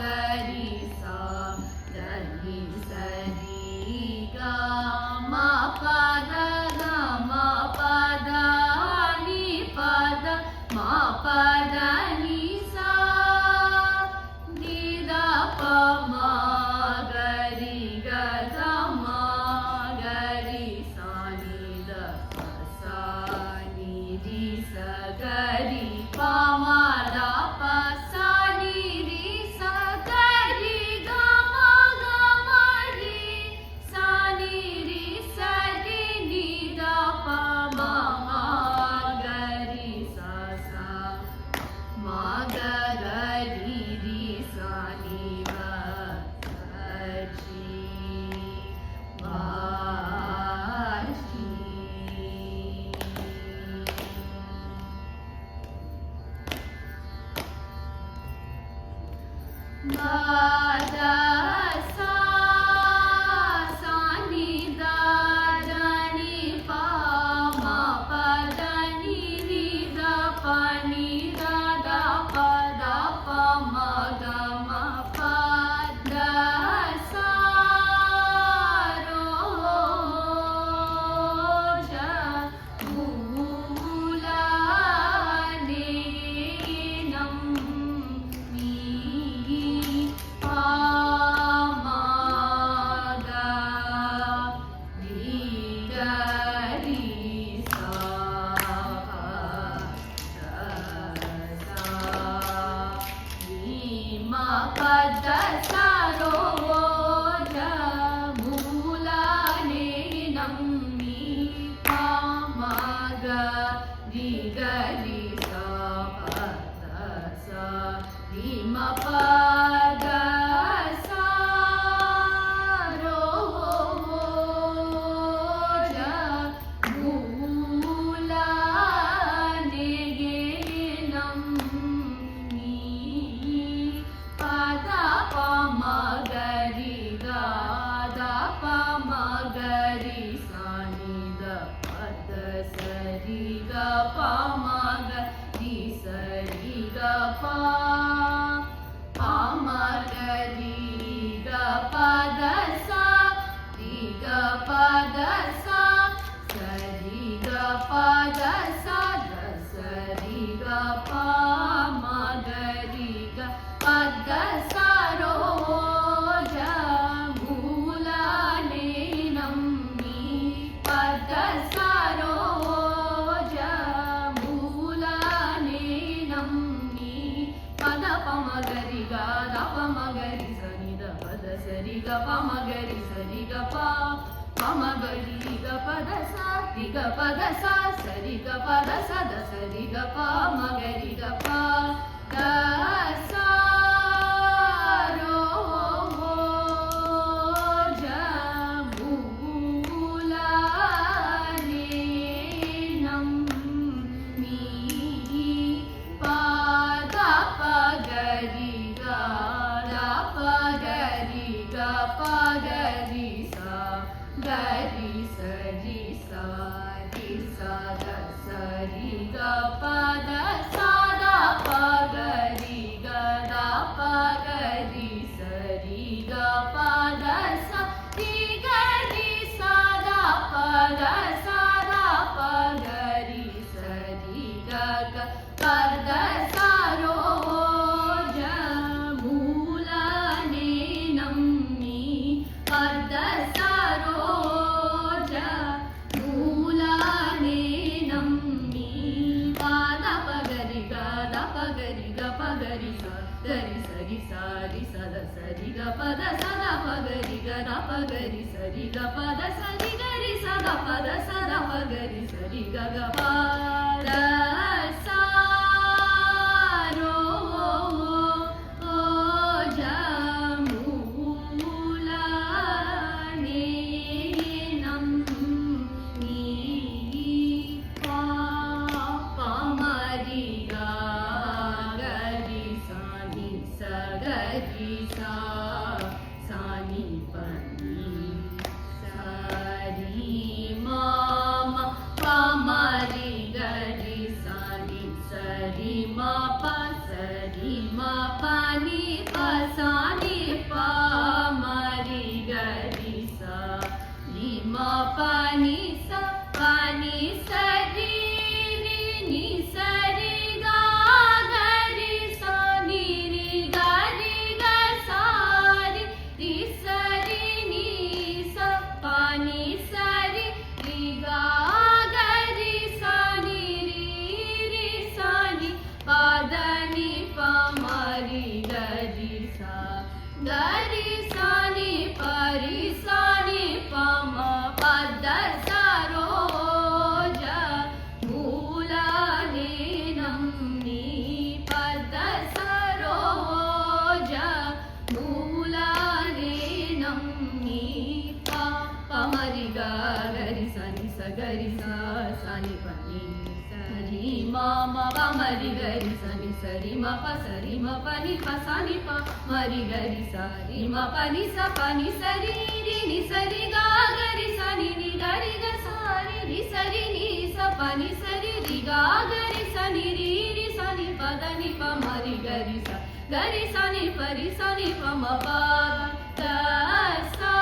ಗರಿ ಸಾ ಧನಿ ಸರಿ ಗ ಮ ಪದ ಗ ಮ ಪದ ನಿ ಪದ ಮ ಪದ ನಿ ಸಾ ನಿ ದ ಪ ಮ ಗರಿ ಗ ದ ಮ ಗರಿ ಸಾ ನಿ ದ ಪ ಸಾ ನಿ ರಿ ಸ ಗರಿ ಪ ಮ ದ ಪ ಸಾ ನಿ ರಿ ಸ ಗರಿ ಗ ಮ ರಿ ಸಾ ನಿ ರಿ ಸ ರಿ ನಿ ದ ಪ ಮ ಗರಿ ಸ ಸಾ ಮ ಗ ಗರಿ ರಿ ಸಾ ನಿ ವ ರಿ ಮ ರಿ ದ ಸಾ ಸಾ ನಿ ದ ದ ನಿ ಪ ಮ ಪ ದ ನಿ ನಿ ದ ಪ ನಿ ದ ದ ಪ ದ ಪ ಮ ಗ ಮ ಪ ದ ಸಾ ರೋ ಜ ಭೂ ಲ ನೆ ನಂ ಮೀ ಪ ಮ ಗ ರಿ ಗ ರಿ ಸಾ ಪ ದ ಸಾ ನಿ ಮ ಪ ದ ಸಾ ರೋ ಜ ಮೂಲ ನೆ ನಂ ಮೀ ಪ ಮ ಗ ರಿ ಗ ರಿ ಸಾ ಪ ದ ಸಾ ನಿ ಮ ಪ ದ ಸಾ ರೋ ಜ ಮೂಲ ನೆ ನಂ ಮೀ ಪ ದ ಪ ಮ ಗ ರಿ ಗ ದ ಪ ಮ ಗ ರಿ ಸಾ ನಿ ದ ಪ ದ ಸ ರಿ ಗ ಪ ಮ ಗ ರಿ ಸ ರಿ ಗ ಪ ಪ ಮ ಗ ರಿ ಗ ಪ ದ ಸಾ ರಿ ಗ ಪ ದ ಸಾ ಸ ರಿ ಗ ಪ ದ ಸಾ ದ ಸ ರಿ ಗ ಪ ಮ ಗ ರಿ ಗ ಪ ದ ಸಾ ರೋ ಜ ಮೂಲ ನೆ ನಂ ಮೀ ಪ ದ ಸಾ ರೋ ಜ ಮೂಲ ನೆ ನಂ ಮೀ ಪದ ಪ ಮ ಗ ರಿ ಗ ದ ಪ ಮ ಗ ರಿ ಸ ನಿ ದ ಪ ದ ಸ ರಿ ಗ ಪ ಮ ಗ ರಿ ಸ ರಿ ಗ ಪ ಮ ಗ ರಿ ಗ ಪ ದ ಸಾ ರಿ ಗ ಪ ದ ಸಾ ಸ ರಿ ಗ ಪ ದ ಸ ದ ಸ ರಿ ಗ ಪ ಮ ಗ ರಿ ಗ ಪ ದ ಸಾ ರೋ ಜ ಮೂಲ ನೆ ನಂ ಮೀ ಪ ದ ಪ ಗ ರಿ ಗ ದ ಪ ಗ ರಿ ಗ ಪ ಗ ರಿ ಸಾ ಗ ರಿ ಸ ರಿ ಸಾ ರಿ ಸಾ ದ ಸ ರಿ ಗ ಪ ದ ಸಾ ದ ಪ ಗ ರಿ ಗ ದ ಪ ಗ ರಿ ಸ ರಿ ಗ ಪ ದ ಸ ರಿ ಗ ರಿ ಸಾ ದ ಪ ದ ಸಾ ದ ಪ ಗ ರಿ ಸ ರಿ ಗ ಗ ಪ ದ ಸಾ ರೋ ಜ ಮೂಲ ನೆ ನಂ ಮೀ ಪ ದ ಸಾ ರೋ ಜ ಮೂಲ ನೆ ನಂ ಮೀ ಪ ದ ಪ ಗ ರಿ ಗ ದ ಪ ಗ ರಿ ಗ ಪ ಗ ರಿ ಸ ಗ ರಿ ಸ ರಿ ಸಾ ರಿ ಸ ದ ಸ ರಿ ಗ ಪ ದ ಸ ದ ಪ ಗ ರಿ ಗ ದ ಪ ಗ ರಿ ಸ ರಿ ಗ ಪ ದ ಸ ರಿ ಗ ರಿ ಸ ದ ಪ ದ ಸ ದ ಪ ಗ ರಿ ಸ ರಿ ಗ ಗ ಪ ದ ಸಾ ರೋ ಜ ಮೂಲ ನೆ ನಂ ಮೀ ಪ ಪ ಮ ರಿ ಗ ಗ ರಿ ಸಾ ನಿ ಸ ಗ ರಿ ಸಾ ಸಾ ನಿ ಪ ನಿ ಸ ರಿ ಮ ಮ ಪ ಮ ರಿ ಗ ರಿ ಸಾ ನಿ ಸ ರಿ ಮ ಪ ಸ ರಿ ಮ ಪ ನಿ ಪ ಸ गरि सानि परि सानि पम पद सरोज मूलनेनं नी पद सरोज मूलनेनं नी पमरि गरि सनि स गरि सानि पनि सरि मम पमरि गरि सनि सरि म प सरि म पनि प सानि प मरि गरि सरि म पनि स पनि सरि रि नि सरि ग गरि सनि नि गरि ग सारि रि सरि नि स पनि सरि रि ग गरि सनि रि रि सनि प द नि प मरि गरि सनि परि सनि प म प द सा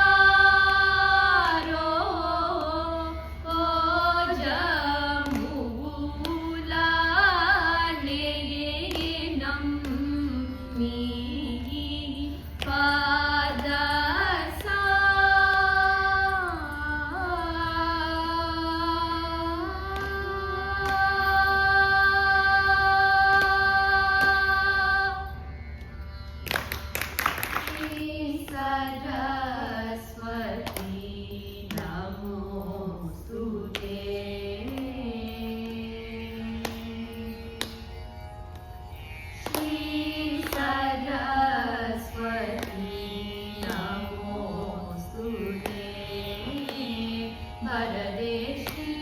वरदे श्री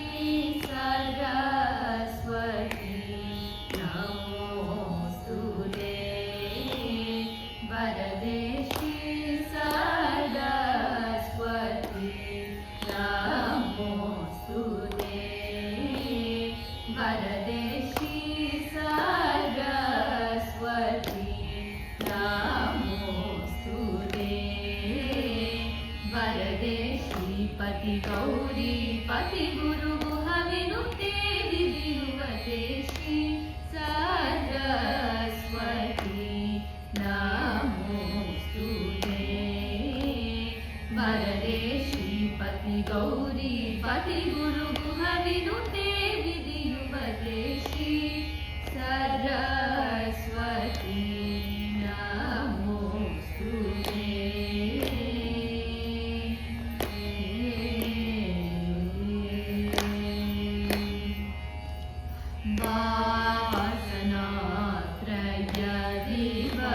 सरस्वती नमोस्तुते वरदे श्री सरस्वती नमोस्तुते वरदे श्री सरस्वती नमोस्तुते वरदे श्रीपति गौरी पति गुरु गुहविनुते विधिनुवते श्री सरस्वती नमोस्तुते वरदे श्रीपति गौरी पति गुरु गुहविनुते विधिनुवते श्री सरस्वती नमोस्तुते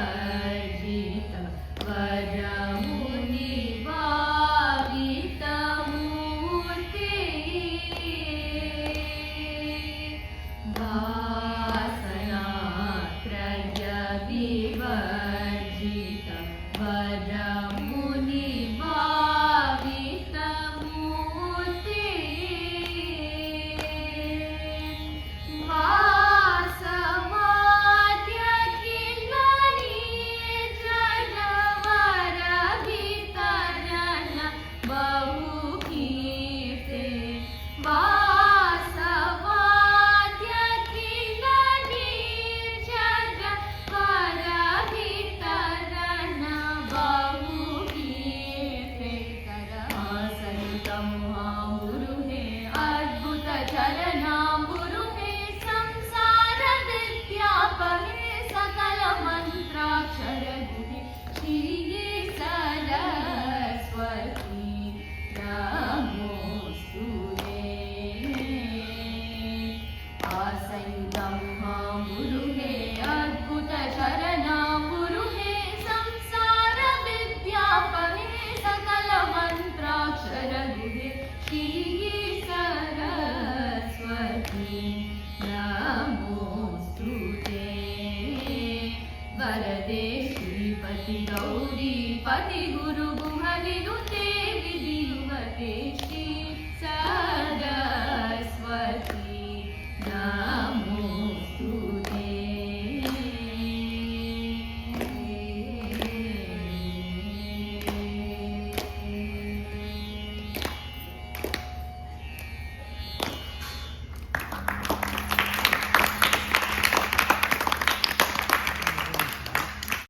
वासनात्रयविवर्जित वरमुनिभावितमूर्ते वासनात्रयविवर्जित वरमुनिभावितमूर्ते वरदे श्रीपति गौरी पति गुरु गुहविनुते